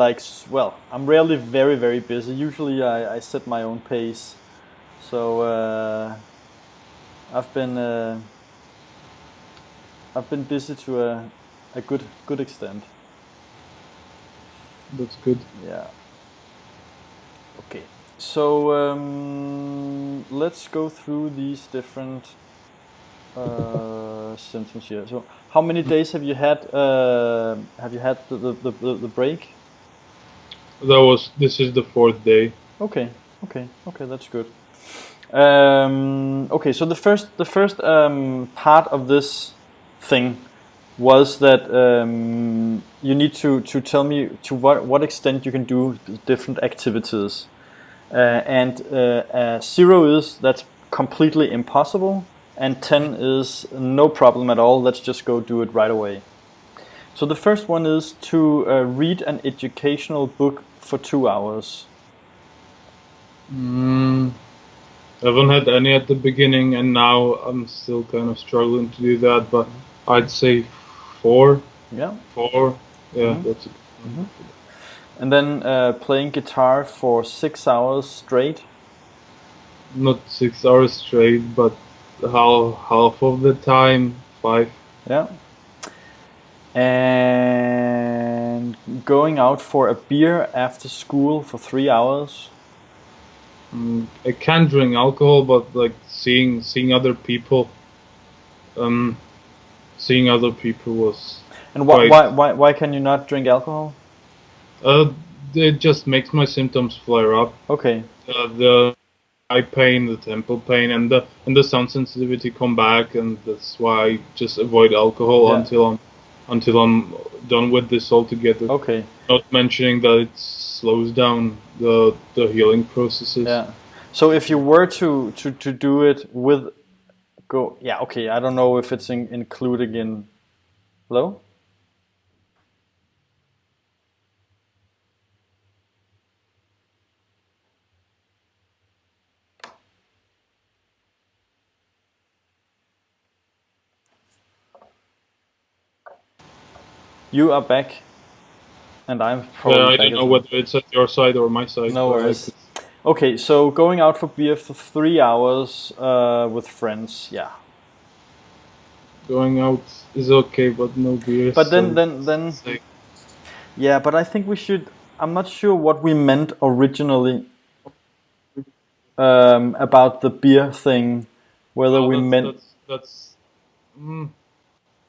like, well, I'm rarely very, very busy. Usually I set my own pace. So I've been busy to a good extent. That's good. Yeah. Okay. So let's go through these different symptoms here. So how many days have you had? The break? This is the fourth day. Okay. That's good. Okay. So the first part of this thing was that you need to tell me to what extent you can do different activities. And 0 is that's completely impossible, and 10 is no problem at all. Let's just go do it right away. So the first one is to read an educational book for 2 hours. I haven't had any at the beginning, and now I'm still kind of struggling to do that. But I'd say 4. Yeah. 4. Yeah, that's it. And then playing guitar for 6 hours straight. Not 6 hours straight, but half of the time, 5. Yeah. And going out for a beer after school for 3 hours. I can drink alcohol, but like seeing other people, was. And why can you not drink alcohol? It just makes my symptoms flare up. Okay. The eye pain, the temple pain, and the sound sensitivity come back, and that's why I just avoid alcohol until I'm done with this altogether. Okay. Not mentioning that it slows down the healing processes. Yeah. So if you were to do it with okay, I don't know if it's including in. Hello? You are back, and I'm probably I back don't know whether it's at your side or my side. No worries. Okay, so going out for beer for 3 hours with friends, yeah. Going out is okay, but no beer. But then yeah, but I think we should. I'm not sure what we meant originally about the beer thing. Whether we meant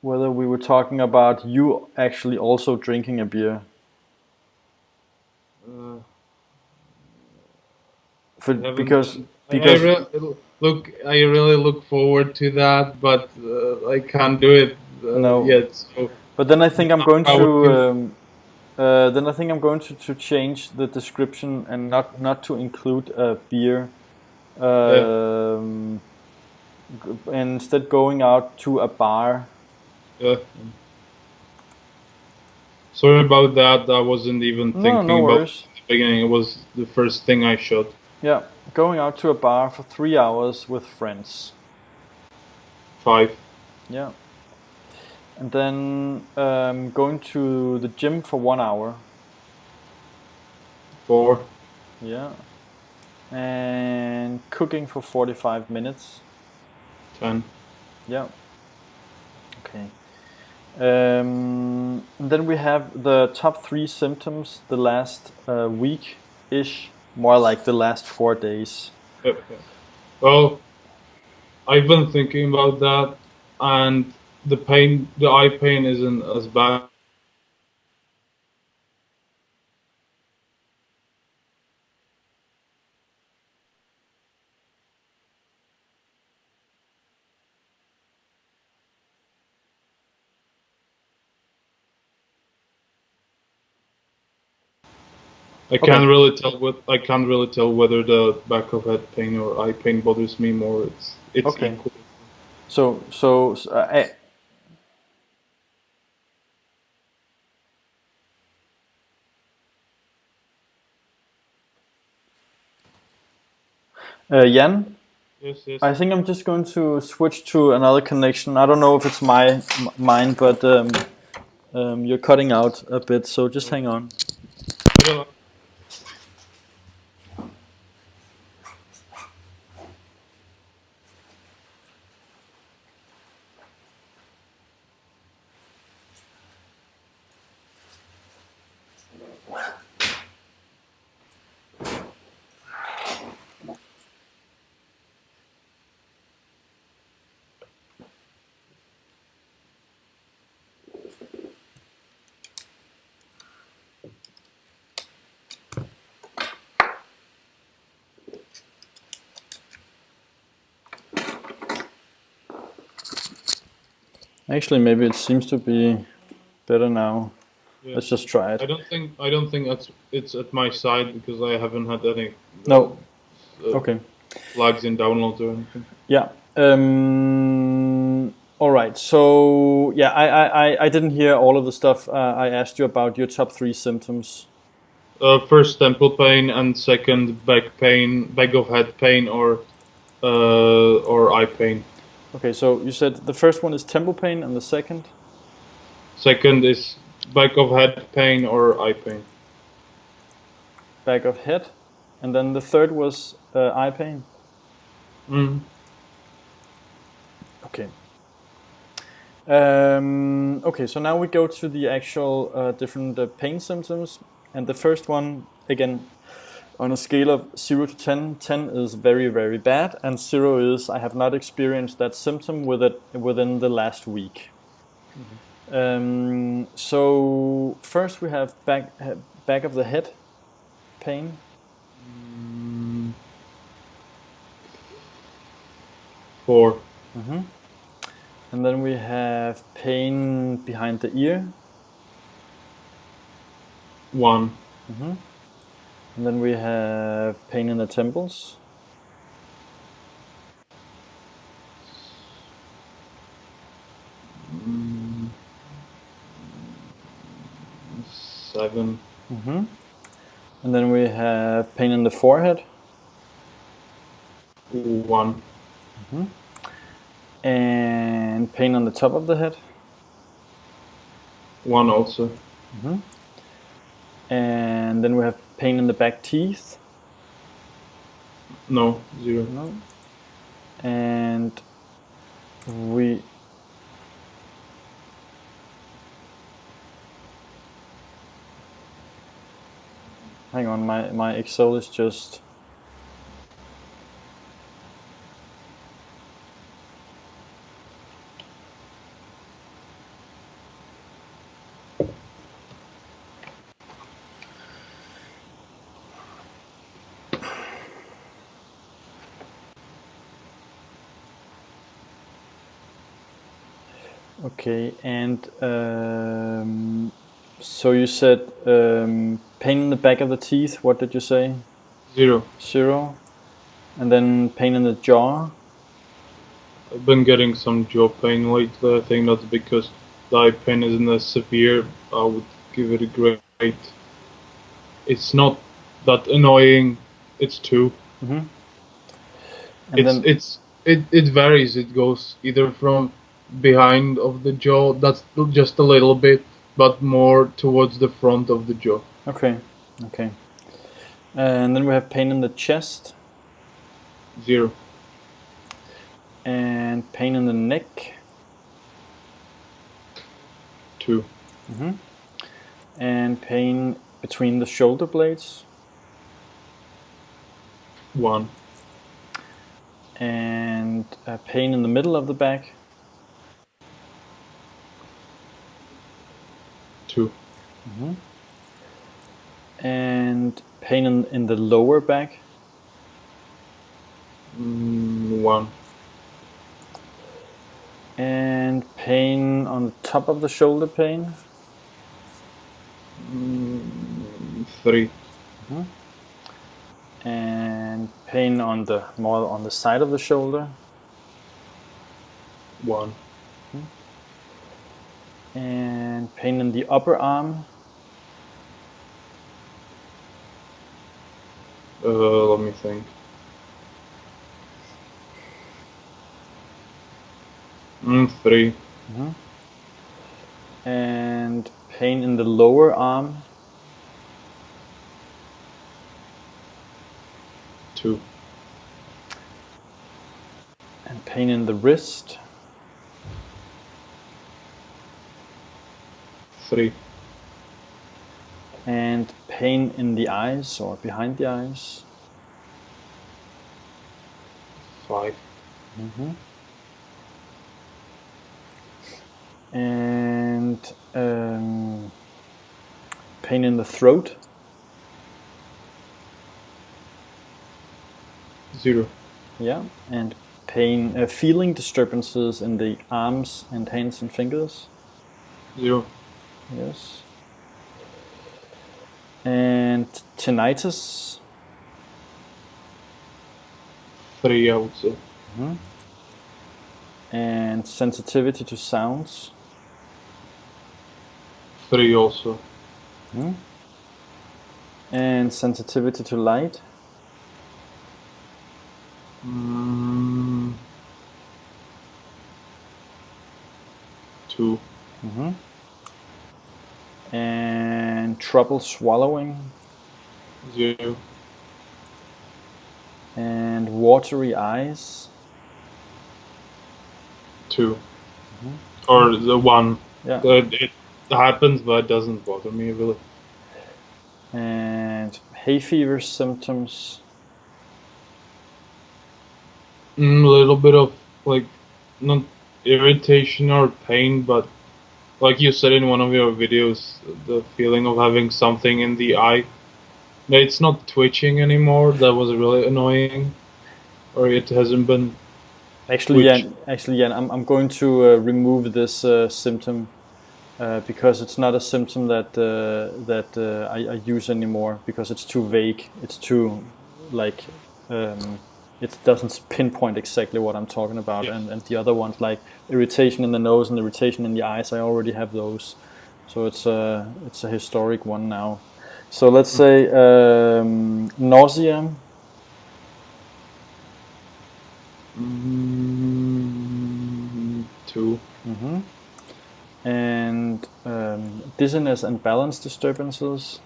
whether we were talking about you actually also drinking a beer. Because I really look forward to that, but I can't do it yet. So but then I think I'm going to to change the description and not to include beer. Instead, going out to a bar. Yeah. Sorry about that. I wasn't even thinking about it in the beginning. It was the first thing I should. Yeah, going out to a bar for 3 hours with friends. 5. Yeah. And then going to the gym for 1 hour. 4. Yeah. And cooking for 45 minutes. 10. Yeah. Okay. Then we have the top 3 symptoms the last week-ish. More like the last 4 days. Well, I've been thinking about that, and the eye pain isn't as bad. I can't really tell whether the back of head pain or eye pain bothers me more. It's okay. Equal. So Jan? Yes. I think I'm just going to switch to another connection. I don't know if it's mine, but you're cutting out a bit, so just hang on. don't- Actually, maybe it seems to be better now. Yeah. Let's just try it. I don't think it's at my side because I haven't had any No. uh, Okay. flags in downloads or anything. Yeah. All right. So yeah, I didn't hear all of the stuff I asked you about your top 3 symptoms. First temple pain and second back pain, back of head pain or eye pain. Okay. So you said the first one is temple pain, and the second. Second is back of head pain or eye pain. Back of head, and then the third was eye pain. Mm. Okay. Okay, so now we go to the actual different pain symptoms, and the first one, again, on a scale of 0 to 10, 10 is very, very bad, and 0 is I have not experienced that symptom within the last week. So first we have back of the head pain. 4. And then we have pain behind the ear. 1. And then we have pain in the temples. 7. And then we have pain in the forehead. 1. And pain on the top of the head. 1 also. And then we have pain in the back teeth. No, 0. No. And we hang on, my Excel is just okay. And so you said pain in the back of the teeth. What did you say? 0. 0. And then pain in the jaw. I've been getting some jaw pain lately. I think that's because the eye pain isn't as severe. I would give it a grade. It's not that annoying. It's 2. And It varies. It goes either from behind of the jaw, that's just a little bit, but more towards the front of the jaw. Okay. And then we have pain in the chest. 0. And pain in the neck. 2. And pain between the shoulder blades. 1. And pain in the middle of the back. 2. And pain in the lower back. 1. And pain on the top of the shoulder pain. 3. And pain on the side of the shoulder. 1. And pain in the upper arm. Let me think. 3. And pain in the lower arm. 2. And pain in the wrist. 3. And pain in the eyes or behind the eyes. 5. And pain in the throat. 0. Yeah, and pain, feeling disturbances in the arms and hands and fingers. 0. Yes. And tinnitus. 3, I would say. And sensitivity to sounds. 3 also. And sensitivity to light. 2. And trouble swallowing. 0. And watery eyes. 2. Or the 1. Yeah. It happens, but it doesn't bother me really. And hay fever symptoms. A little bit of like not irritation or pain, but like you said in one of your videos, the feeling of having something in the eye. It's not twitching anymore. That was really annoying, or it hasn't been. Actually, Jan, I'm going to remove this symptom because it's not a symptom that I use anymore because it's too vague. It's too like it doesn't pinpoint exactly what I'm talking about. Yes. And the other ones like irritation in the nose and irritation in the eyes, I already have those. So it's a historic one now. So let's say nausea. 2. And dizziness and balance disturbances.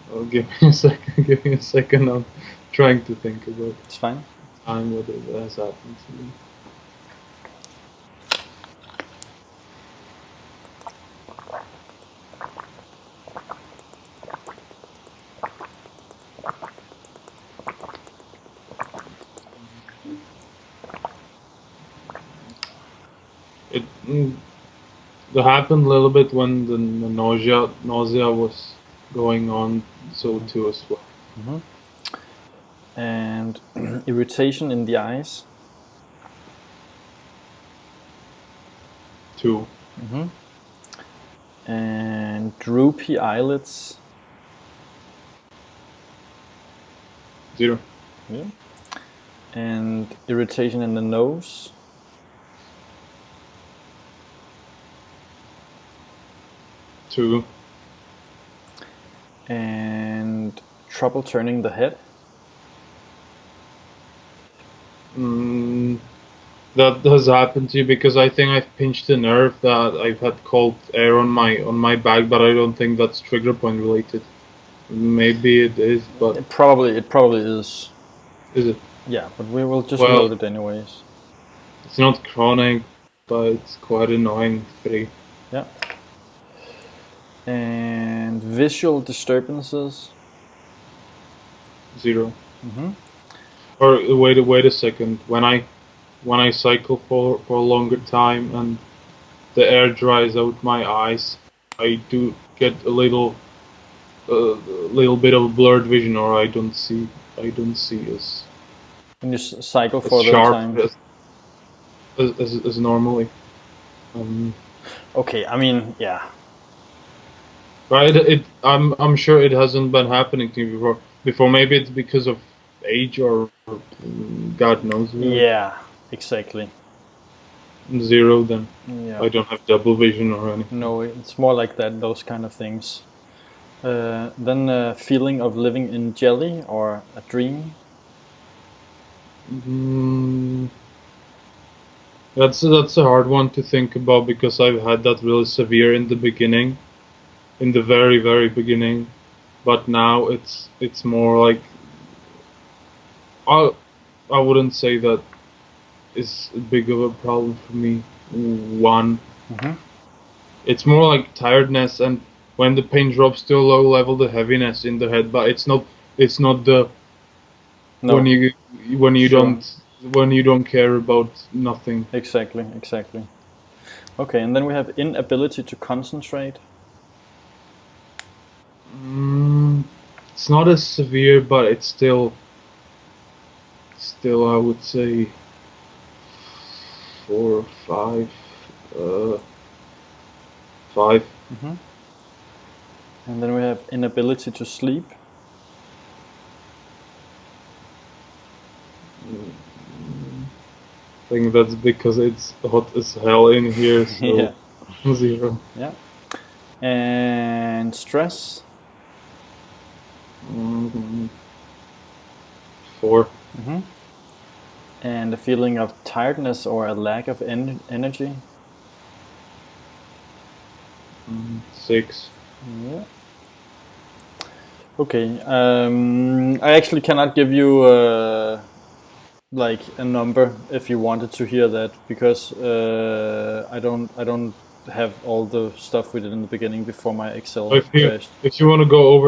Oh, give me a second. Give me a second. I'm trying to think about It's fine. time what it has happened to me. It happened a little bit when the nausea was going on, so too as well. And irritation in the eyes. 2. And droopy eyelids. 0. Yeah. And irritation in the nose. 2. And trouble turning the head. That has happened to you because I think I've pinched a nerve that I've had cold air on my back, but I don't think that's trigger point related. Maybe it is, but It probably is. Is it? Yeah, but we will just load it anyways. It's not chronic, but it's quite annoying. 3. Yeah. And visual disturbances. 0. Or wait a second. When I cycle for a longer time and the air dries out my eyes, I do get a little bit of blurred vision, or I don't see as. And you cycle for the sharp time. As normally. Okay, I mean, yeah. Right. I'm sure it hasn't been happening to me before. Before, maybe it's because of age or God knows. Yeah, exactly. 0 then. Yeah. I don't have double vision or anything. No, it's more like that. Those kind of things. Then a feeling of living in jelly or a dream. That's a hard one to think about because I've had that really severe in the beginning, in the very very beginning, but now it's more like I wouldn't say that is big of a problem for me. One, it's more like tiredness, and when the pain drops to a low level, the heaviness in the head. But it's not the No. when you Sure. don't care about nothing. Exactly. Okay, and then we have inability to concentrate. It's not as severe, but it's still I would say 4 or 5. 5. And then we have inability to sleep. I think that's because it's hot as hell in here, so Yeah. 0. Yeah. And stress. 4. And a feeling of tiredness or a lack of energy. 6. Yeah. Okay. I actually cannot give you like a number if you wanted to hear that, because I don't have all the stuff we did in the beginning before my Excel crashed. If you want to go over